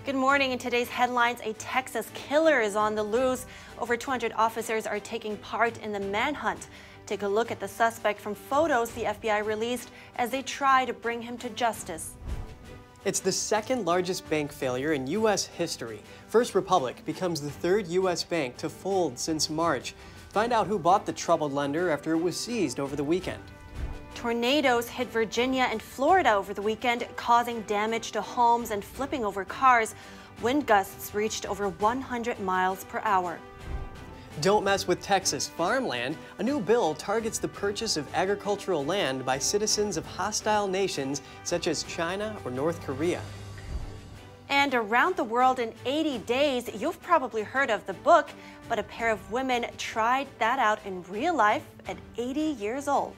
Good morning. In today's headlines, a Texas killer is on the loose. Over 200 officers are taking part in the manhunt. Take a look at the suspect from photos the FBI released as they try to bring him to justice. It's the second largest bank failure in U.S. history. First Republic becomes the third U.S. bank to fold since March. Find out who bought the troubled lender after it was seized over the weekend. Tornadoes hit Virginia and Florida over the weekend, causing damage to homes and flipping over cars. Wind gusts reached over 100 miles per hour. Don't mess with Texas farmland. A new bill targets the purchase of agricultural land by citizens of hostile nations such as China or North Korea. And around the world in 80 days, you've probably heard of the book, but a pair of women tried that out in real life at 80 years old.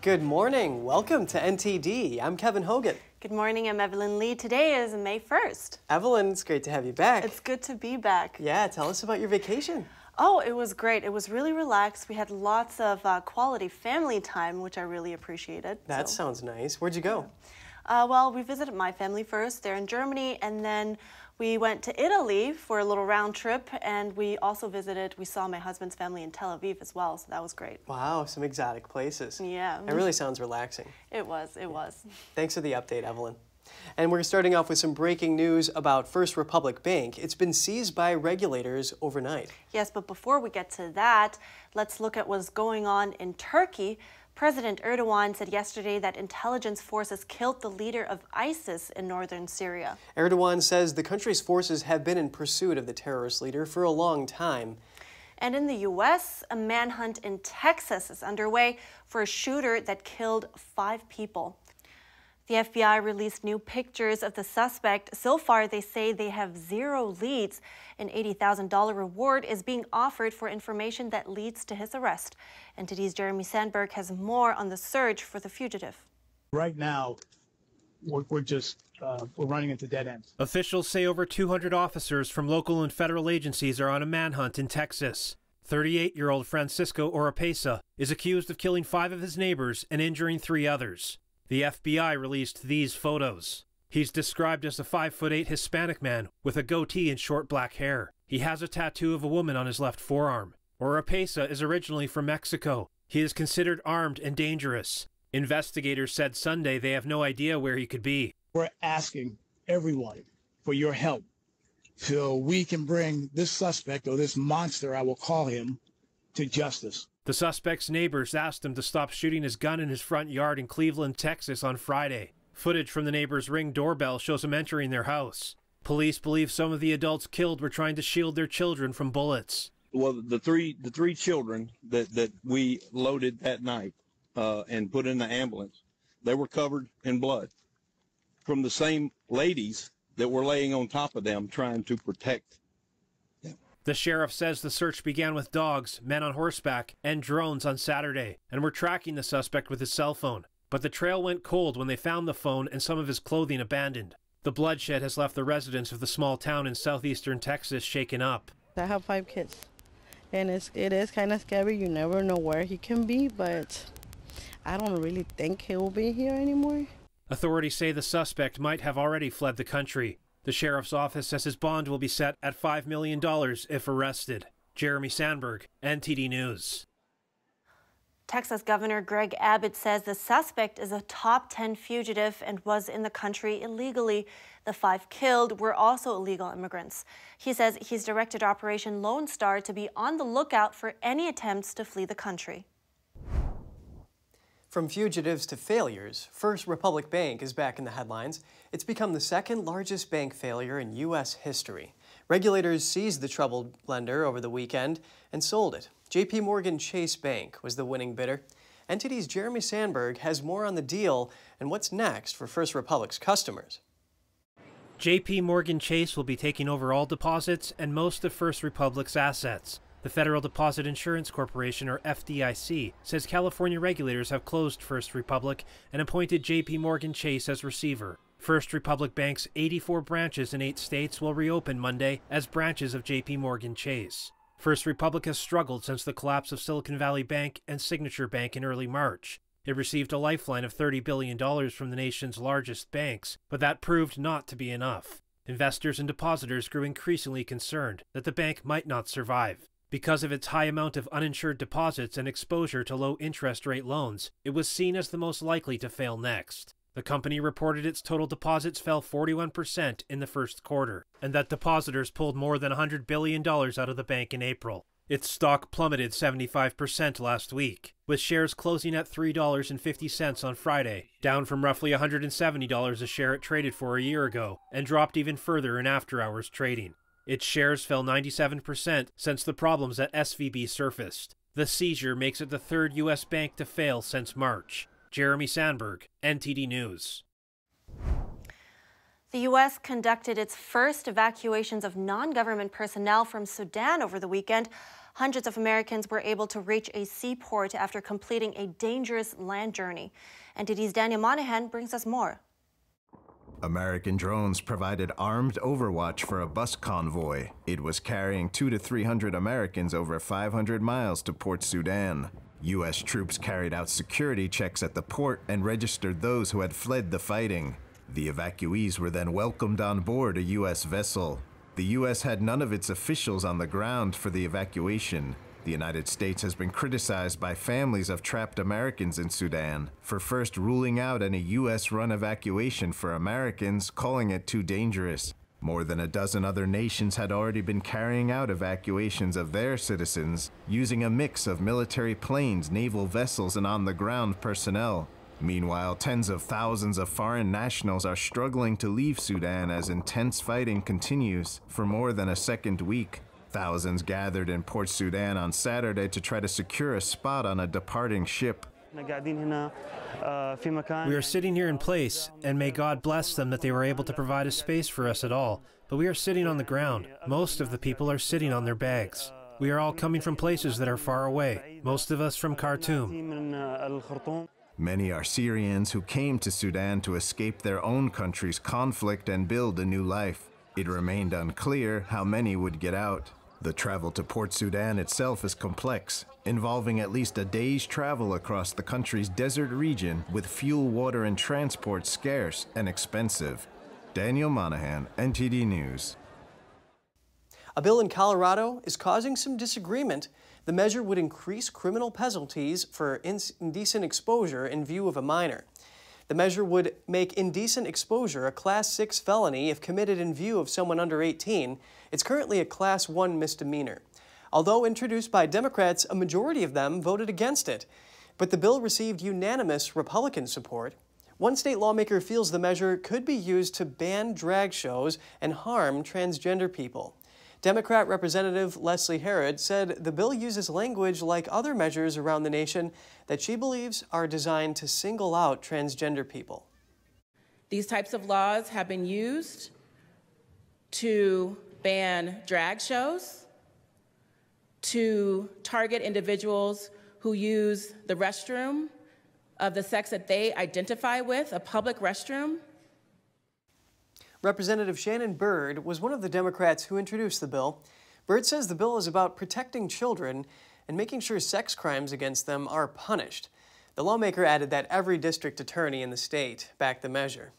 Good morning. Welcome to NTD. I'm Kevin Hogan. Good morning. I'm Evelyn Lee. Today is May 1st. Evelyn, it's great to have you back. It's good to be back. Yeah, tell us about your vacation. Oh, it was great. It was really relaxed. We had lots of quality family time, which I really appreciated. That sounds nice. Where'd you go? Well, we visited my family first. They're in Germany, and then we went to Italy for a little round trip, and we saw my husband's family in Tel Aviv as well, so that was great. Wow, some exotic places. Yeah. It really sounds relaxing. It was. Thanks for the update, Evelyn. And we're starting off with some breaking news about First Republic Bank. It's been seized by regulators overnight. Yes, but before we get to that, let's look at what's going on in Turkey. President Erdogan said yesterday that intelligence forces killed the leader of ISIS in northern Syria. Erdogan says the country's forces have been in pursuit of the terrorist leader for a long time. And in the U.S., a manhunt in Texas is underway for a shooter that killed 5 people. The FBI released new pictures of the suspect. So far, they say they have 0 leads. An $80,000 reward is being offered for information that leads to his arrest. NTD's Jeremy Sandberg has more on the search for the fugitive. Right now, we're running into dead ends. Officials say over 200 officers from local and federal agencies are on a manhunt in Texas. 38-year-old Francisco Oropesa is accused of killing 5 of his neighbors and injuring 3 others. The FBI released these photos. He's described as a 5'8" Hispanic man with a goatee and short black hair. He has a tattoo of a woman on his left forearm. Oropesa is originally from Mexico. He is considered armed and dangerous. Investigators said Sunday they have no idea where he could be. We're asking everyone for your help so we can bring this suspect, or this monster, I will call him, to justice. The suspect's neighbors asked him to stop shooting his gun in his front yard in Cleveland, Texas on Friday. Footage from the neighbor's Ring doorbell shows him entering their house. Police believe some of the adults killed were trying to shield their children from bullets. Well, the three children that we loaded that night and put in the ambulance, they were covered in blood from the same ladies that were laying on top of them trying to protect them. The sheriff says the search began with dogs, men on horseback, and drones on Saturday, and were tracking the suspect with his cell phone. But the trail went cold when they found the phone and some of his clothing abandoned. The bloodshed has left the residents of the small town in southeastern Texas shaken up. I have 5 kids, and it is kind of scary. You never know where he can be, but I don't really think he will be here anymore. Authorities say the suspect might have already fled the country. The sheriff's office says his bond will be set at $5 million if arrested. Jeremy Sandberg, NTD News. Texas Governor Greg Abbott says the suspect is a top 10 fugitive and was in the country illegally. The 5 killed were also illegal immigrants. He says he's directed Operation Lone Star to be on the lookout for any attempts to flee the country. From fugitives to failures, First Republic Bank is back in the headlines. It's become the second largest bank failure in U.S. history. Regulators seized the troubled lender over the weekend and sold it. JPMorgan Chase Bank was the winning bidder. NTD's Jeremy Sandberg has more on the deal and what's next for First Republic's customers. JPMorgan Chase will be taking over all deposits and most of First Republic's assets. The Federal Deposit Insurance Corporation, or FDIC, says California regulators have closed First Republic and appointed JPMorgan Chase as receiver. First Republic Bank's 84 branches in 8 states will reopen Monday as branches of JPMorgan Chase. First Republic has struggled since the collapse of Silicon Valley Bank and Signature Bank in early March. It received a lifeline of $30 billion from the nation's largest banks, but that proved not to be enough. Investors and depositors grew increasingly concerned that the bank might not survive. Because of its high amount of uninsured deposits and exposure to low interest rate loans, it was seen as the most likely to fail next. The company reported its total deposits fell 41% in the first quarter, and that depositors pulled more than $100 billion out of the bank in April. Its stock plummeted 75% last week, with shares closing at $3.50 on Friday, down from roughly $170 a share it traded for a year ago, and dropped even further in after-hours trading. Its shares fell 97% since the problems at SVB surfaced. The seizure makes it the third U.S. bank to fail since March. Jeremy Sandberg, NTD News. The U.S. conducted its first evacuations of non-government personnel from Sudan over the weekend. Hundreds of Americans were able to reach a seaport after completing a dangerous land journey. NTD's Daniel Monahan brings us more. American drones provided armed overwatch for a bus convoy. It was carrying 200 to 300 Americans over 500 miles to Port Sudan. U.S. troops carried out security checks at the port and registered those who had fled the fighting. The evacuees were then welcomed on board a U.S. vessel. The U.S. had none of its officials on the ground for the evacuation. The United States has been criticized by families of trapped Americans in Sudan for first ruling out any U.S.-run evacuation for Americans, calling it too dangerous. More than a dozen other nations had already been carrying out evacuations of their citizens, using a mix of military planes, naval vessels, and on-the-ground personnel. Meanwhile, tens of thousands of foreign nationals are struggling to leave Sudan as intense fighting continues for more than a second week. Thousands gathered in Port Sudan on Saturday to try to secure a spot on a departing ship. We are sitting here in place, and may God bless them that they were able to provide a space for us at all. But we are sitting on the ground. Most of the people are sitting on their bags. We are all coming from places that are far away, most of us from Khartoum. Many are Syrians who came to Sudan to escape their own country's conflict and build a new life. It remained unclear how many would get out. The travel to Port Sudan itself is complex, involving at least a day's travel across the country's desert region with fuel, water, and transport scarce and expensive. Daniel Monahan, NTD News. A bill in Colorado is causing some disagreement. The measure would increase criminal penalties for indecent exposure in view of a minor. The measure would make indecent exposure a Class 6 felony if committed in view of someone under 18. It's currently a Class 1 misdemeanor. Although introduced by Democrats, a majority of them voted against it. But the bill received unanimous Republican support. One state lawmaker feels the measure could be used to ban drag shows and harm transgender people. Democrat Representative Leslie Herod said the bill uses language like other measures around the nation that she believes are designed to single out transgender people. These types of laws have been used to ban drag shows, to target individuals who use the restroom of the sex that they identify with, a public restroom. Representative Shannon Bird was one of the Democrats who introduced the bill. Bird says the bill is about protecting children and making sure sex crimes against them are punished. The lawmaker added that every district attorney in the state backed the measure.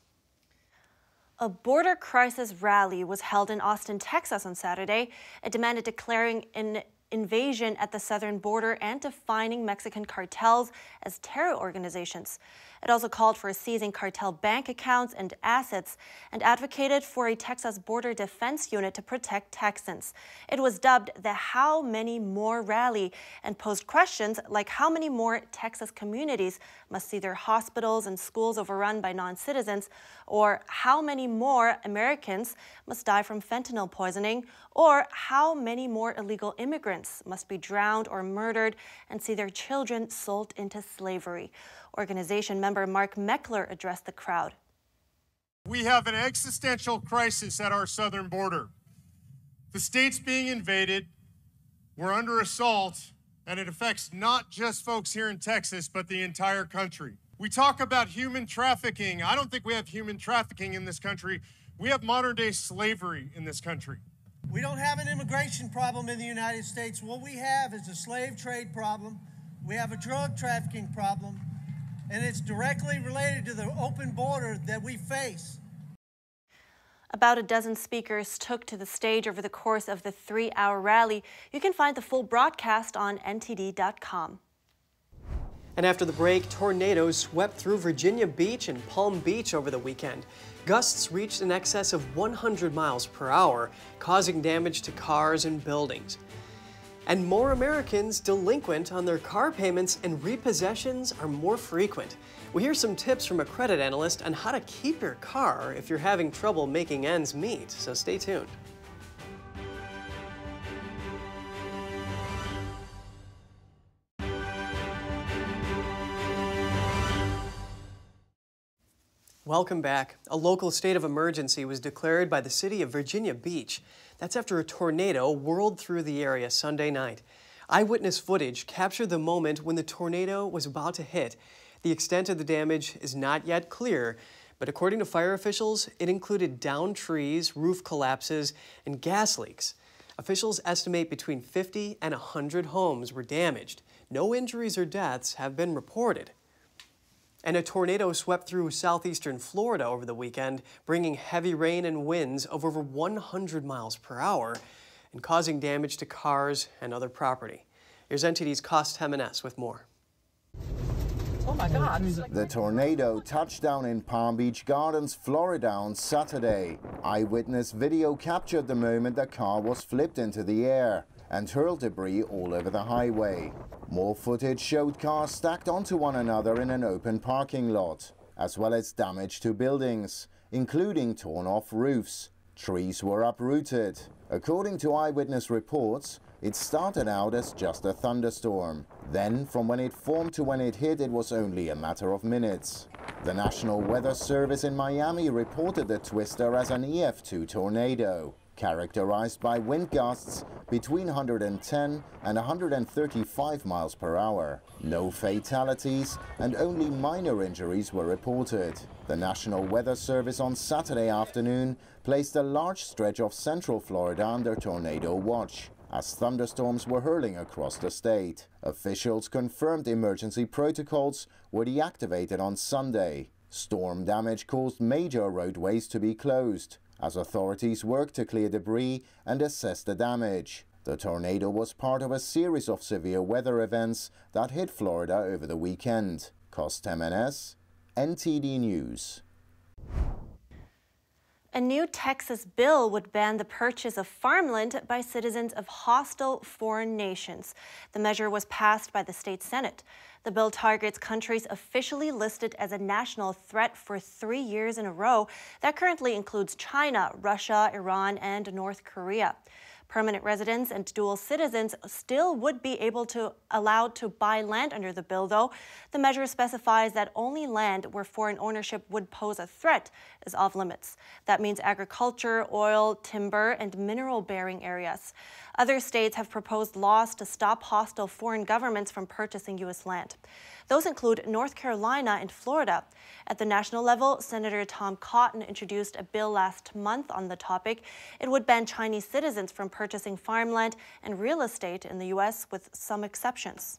A border crisis rally was held in Austin, Texas on Saturday. It demanded declaring an invasion at the southern border and defining Mexican cartels as terror organizations. It also called for seizing cartel bank accounts and assets and advocated for a Texas border defense unit to protect Texans. It was dubbed the How Many More rally and posed questions like how many more Texas communities must see their hospitals and schools overrun by non-citizens, or how many more Americans must die from fentanyl poisoning, or how many more illegal immigrants must be drowned or murdered and see their children sold into slavery. Organization member Mark Meckler addressed the crowd. We have an existential crisis at our southern border. The state's being invaded, we're under assault, and it affects not just folks here in Texas, but the entire country. We talk about human trafficking. I don't think we have human trafficking in this country. We have modern-day slavery in this country. We don't have an immigration problem in the United States. What we have is a slave trade problem. We have a drug trafficking problem, and it's directly related to the open border that we face. About a dozen speakers took to the stage over the course of the 3-hour rally. You can find the full broadcast on ntd.com. And after the break, tornadoes swept through Virginia Beach and Palm Beach over the weekend. Gusts reached in excess of 100 miles per hour, causing damage to cars and buildings. And more Americans delinquent on their car payments and repossessions are more frequent. We hear some tips from a credit analyst on how to keep your car if you're having trouble making ends meet, so stay tuned. Welcome back. A local state of emergency was declared by the city of Virginia Beach. That's after a tornado whirled through the area Sunday night. Eyewitness footage captured the moment when the tornado was about to hit. The extent of the damage is not yet clear, but according to fire officials, it included downed trees, roof collapses, and gas leaks. Officials estimate between 50 and 100 homes were damaged. No injuries or deaths have been reported. And a tornado swept through southeastern Florida over the weekend, bringing heavy rain and winds of over 100 miles per hour and causing damage to cars and other property. Here's NTD's Condemns with more. Oh my God. The tornado touched down in Palm Beach Gardens, Florida on Saturday. Eyewitness video captured the moment the car was flipped into the air and hurled debris all over the highway. More footage showed cars stacked onto one another in an open parking lot, as well as damage to buildings, including torn-off roofs. Trees were uprooted. According to eyewitness reports, it started out as just a thunderstorm. Then, from when it formed to when it hit, it was only a matter of minutes. The National Weather Service in Miami reported the twister as an EF2 tornado, characterized by wind gusts between 110 and 135 miles per hour. No fatalities and only minor injuries were reported. The National Weather Service on Saturday afternoon placed a large stretch of central Florida under tornado watch, as thunderstorms were hurling across the state. Officials confirmed emergency protocols were deactivated on Sunday. Storm damage caused major roadways to be closed, as authorities worked to clear debris and assess the damage. The tornado was part of a series of severe weather events that hit Florida over the weekend. Condemns, NTD News. A new Texas bill would ban the purchase of farmland by citizens of hostile foreign nations. The measure was passed by the state Senate. The bill targets countries officially listed as a national threat for 3 years in a row. That currently includes China, Russia, Iran, and North Korea. Permanent residents and dual citizens still would be allowed to buy land under the bill, though. The measure specifies that only land where foreign ownership would pose a threat is off limits. That means agriculture, oil, timber, and mineral-bearing areas. Other states have proposed laws to stop hostile foreign governments from purchasing U.S. land. Those include North Carolina and Florida. At the national level, Senator Tom Cotton introduced a bill last month on the topic. It would ban Chinese citizens from purchasing farmland and real estate in the U.S., with some exceptions.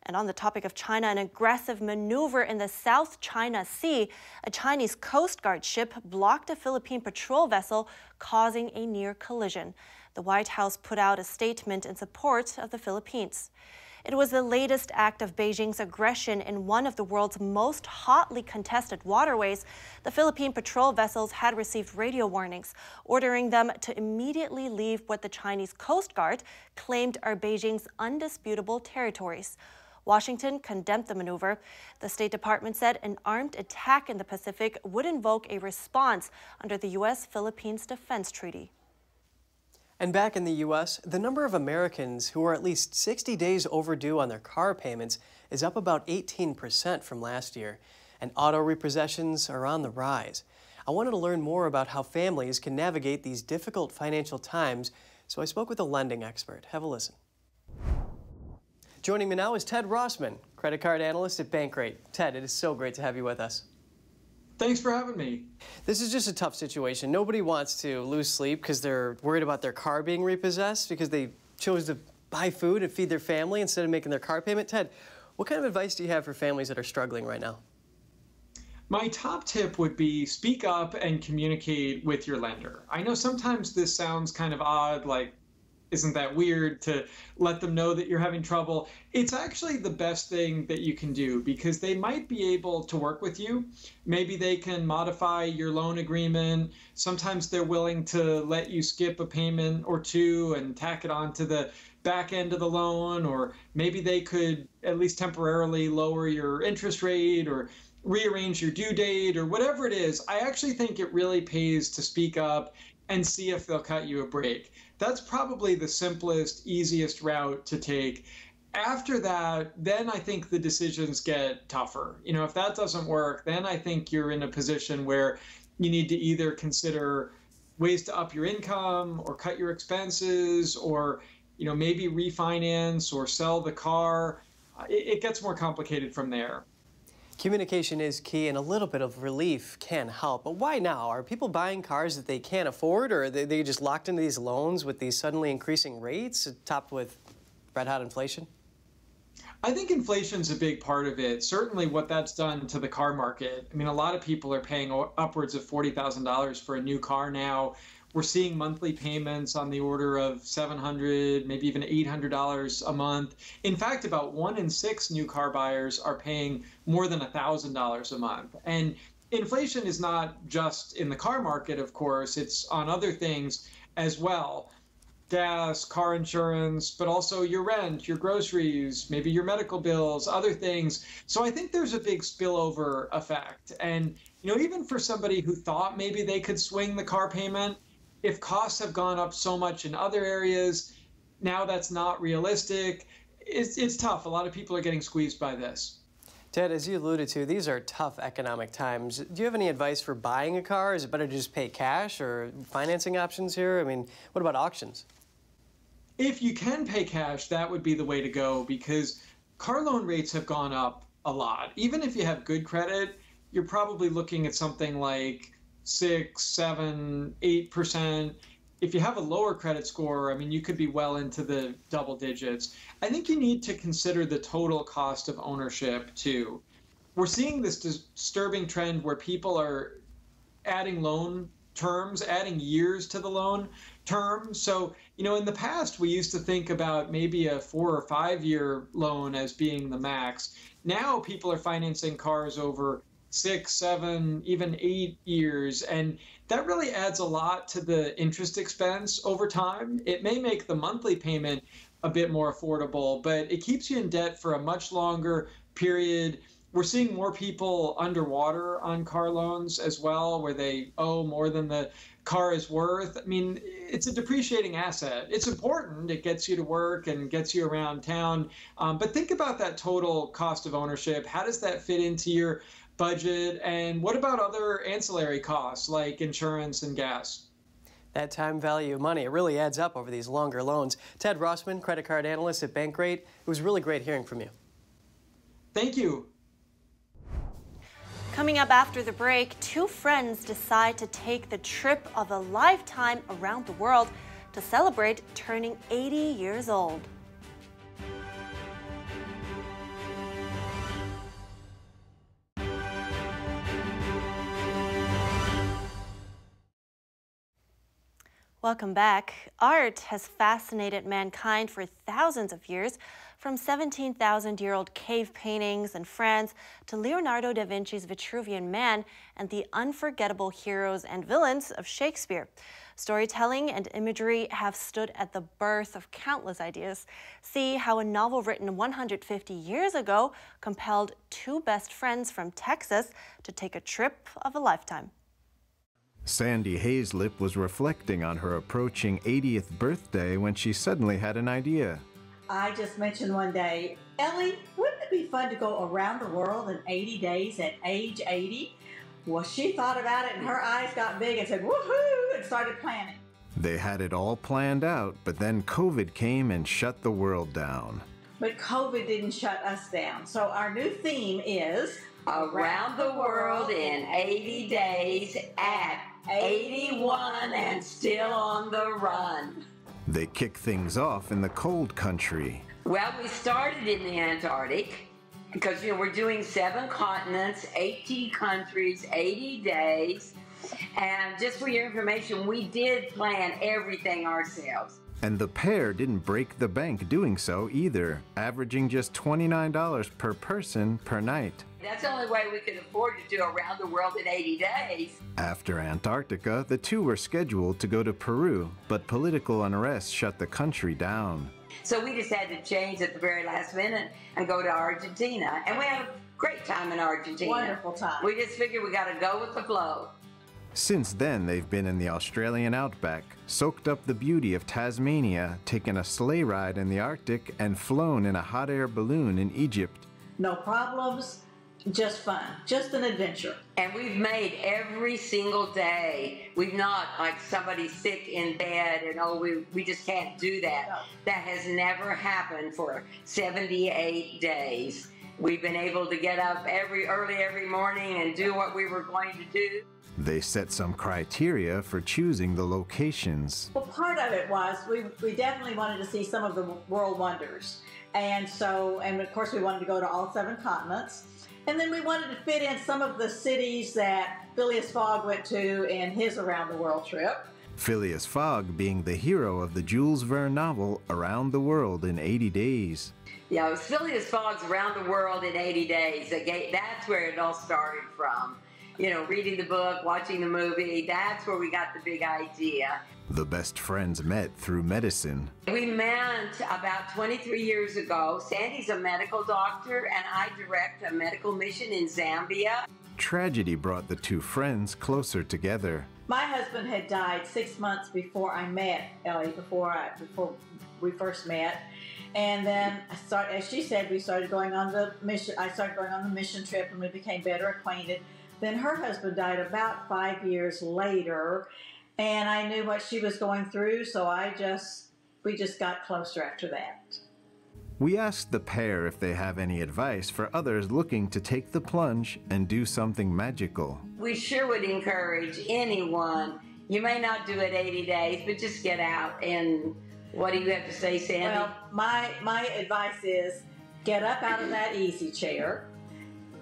And on the topic of China, an aggressive maneuver in the South China Sea, a Chinese Coast Guard ship blocked a Philippine patrol vessel, causing a near collision. The White House put out a statement in support of the Philippines. It was the latest act of Beijing's aggression in one of the world's most hotly contested waterways. The Philippine patrol vessels had received radio warnings, ordering them to immediately leave what the Chinese Coast Guard claimed are Beijing's undisputable territories. Washington condemned the maneuver. The State Department said an armed attack in the Pacific would invoke a response under the U.S.-Philippines Defense Treaty. And back in the U.S., the number of Americans who are at least 60 days overdue on their car payments is up about 18% from last year, and auto repossessions are on the rise. I wanted to learn more about how families can navigate these difficult financial times, so I spoke with a lending expert. Have a listen. Joining me now is Ted Rossman, credit card analyst at Bankrate. Ted, it is so great to have you with us. Thanks for having me. This is just a tough situation. Nobody wants to lose sleep because they're worried about their car being repossessed because they chose to buy food and feed their family instead of making their car payment. Ted, what kind of advice do you have for families that are struggling right now? My top tip would be speak up and communicate with your lender. I know sometimes this sounds kind of odd, like, isn't that weird to let them know that you're having trouble? It's actually the best thing that you can do because they might be able to work with you. Maybe they can modify your loan agreement. Sometimes they're willing to let you skip a payment or two and tack it on to the back end of the loan, or maybe they could at least temporarily lower your interest rate or rearrange your due date or whatever it is. I actually think it really pays to speak up and see if they'll cut you a break. That's probably the simplest, easiest route to take. After that, then I think the decisions get tougher. You know, if that doesn't work, then I think you're in a position where you need to either consider ways to up your income or cut your expenses or, you know, maybe refinance or sell the car. It gets more complicated from there. Communication is key, and a little bit of relief can help. But why now? Are people buying cars that they can't afford, or are they just locked into these loans with these suddenly increasing rates, topped with red-hot inflation? I think inflation's a big part of it. Certainly what that's done to the car market. I mean, a lot of people are paying upwards of $40,000 for a new car now. We're seeing monthly payments on the order of $700, maybe even $800 a month. In fact, about 1 in 6 new car buyers are paying more than $1,000 a month. And inflation is not just in the car market, of course, it's on other things as well. Gas, car insurance, but also your rent, your groceries, maybe your medical bills, other things. So I think there's a big spillover effect. And, you know, even for somebody who thought maybe they could swing the car payment, if costs have gone up so much in other areas, now that's not realistic. It's tough. A lot of people are getting squeezed by this. Ted, as you alluded to, these are tough economic times. Do you have any advice for buying a car? Is it better to just pay cash or financing options here? I mean, what about auctions? If you can pay cash, that would be the way to go because car loan rates have gone up a lot. Even if you have good credit, you're probably looking at something like 6, 7, 8%. If you have a lower credit score, I mean, you could be well into the double digits. I think you need to consider the total cost of ownership too. We're seeing this disturbing trend where people are adding loan terms, adding years to the loan term. So, you know, in the past, we used to think about maybe a 4 or 5 year loan as being the max. Now people are financing cars over 6, 7, even 8 years. And that really adds a lot to the interest expense over time. It may make the monthly payment a bit more affordable, but it keeps you in debt for a much longer period. We're seeing more people underwater on car loans as well, where they owe more than the car is worth. I mean, it's a depreciating asset. It's important. It gets you to work and gets you around town. But think about that total cost of ownership. How does that fit into your budget? And what about other ancillary costs like insurance and gas? That time value of money, it really adds up over these longer loans. Ted Rossman, credit card analyst at Bankrate. It was really great hearing from you. Thank you. Coming up after the break, 2 friends decide to take the trip of a lifetime around the world to celebrate turning 80 years old. Welcome back. Art has fascinated mankind for thousands of years, from 17,000-year-old cave paintings in France to Leonardo da Vinci's Vitruvian Man and the unforgettable heroes and villains of Shakespeare. Storytelling and imagery have stood at the birth of countless ideas. See how a novel written 150 years ago compelled 2 best friends from Texas to take a trip of a lifetime. Sandy Hayslip was reflecting on her approaching 80th birthday when she suddenly had an idea. I just mentioned one day, Ellie, wouldn't it be fun to go around the world in 80 days at age 80? Well, she thought about it and her eyes got big and said, woohoo, and started planning. They had it all planned out, but then COVID came and shut the world down. But COVID didn't shut us down. So our new theme is Around the world in 80 days at 81 and still on the run. They kick things off in the cold country. Well, we started in the Antarctic because, we're doing 7 continents, 18 countries, 80 days. And just for your information, we did plan everything ourselves. And the pair didn't break the bank doing so either, averaging just $29 per person per night. That's the only way we could afford to do around the world in 80 days. After Antarctica, the two were scheduled to go to Peru, but political unrest shut the country down. So we just had to change at the very last minute and go to Argentina. And we had a great time in Argentina. Wonderful time. We just figured we got to go with the flow. Since then, they've been in the Australian outback, soaked up the beauty of Tasmania, taken a sleigh ride in the Arctic, and flown in a hot air balloon in Egypt. No problems, just fun, just an adventure. And we've made every single day. We've not like somebody sick in bed and we just can't do that. No. That has never happened for 78 days. We've been able to get up early every morning and do what we were going to do. They set some criteria for choosing the locations. Well, part of it was we definitely wanted to see some of the world wonders. And of course we wanted to go to all 7 continents. And then we wanted to fit in some of the cities that Phileas Fogg went to in his around the world trip. Phileas Fogg being the hero of the Jules Verne novel Around the World in 80 Days. Yeah, it was Phileas Fogg's Around the World in 80 Days. That's where it all started from. Reading the book, watching the movie, that's where we got the big idea. The best friends met through medicine. We met about 23 years ago. Sandy's a medical doctor, and I direct a medical mission in Zambia. Tragedy brought the two friends closer together. My husband had died 6 months before I met Ellie, before we first met. And then, as she said, we started going on the mission. I started going on the mission trip, and we became better acquainted. Then her husband died about 5 years later, and I knew what she was going through, so we just got closer after that. We asked the pair if they have any advice for others looking to take the plunge and do something magical. We sure would encourage anyone. You may not do it 80 days, but just get out. And what do you have to say, Sandy? Well, my advice is get up out of that easy chair.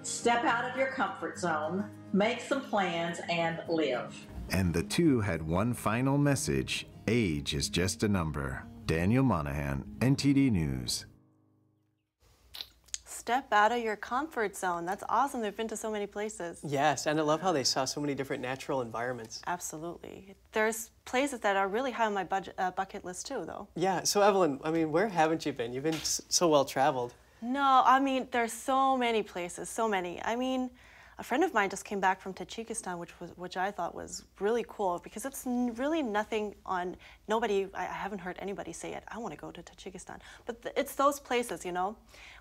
Step out of your comfort zone, make some plans, and live. And the two had one final message. Age is just a number. Daniel Monahan, NTD News. Step out of your comfort zone. That's awesome. They've been to so many places. Yes, and I love how they saw so many different natural environments. Absolutely. There's places that are really high on my bucket list too, though. Yeah, so Evelyn, where haven't you been? You've been so well traveled. No, there's so many places, so many. A friend of mine just came back from Tajikistan, which I thought was really cool because it's really nothing on I haven't heard anybody say it. I want to go to Tajikistan, but it's those places,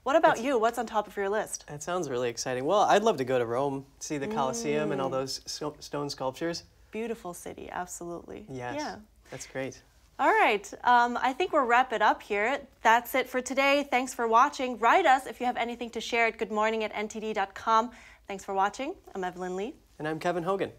What about you? What's on top of your list? That sounds really exciting. Well, I'd love to go to Rome, see the Colosseum and all those stone sculptures. Beautiful city, absolutely. Yes, yeah. That's great. All right, I think we'll wrap it up here. That's it for today. Thanks for watching. Write us if you have anything to share at goodmorning@ntd.com. Thanks for watching. I'm Evelyn Lee. And I'm Kevin Hogan.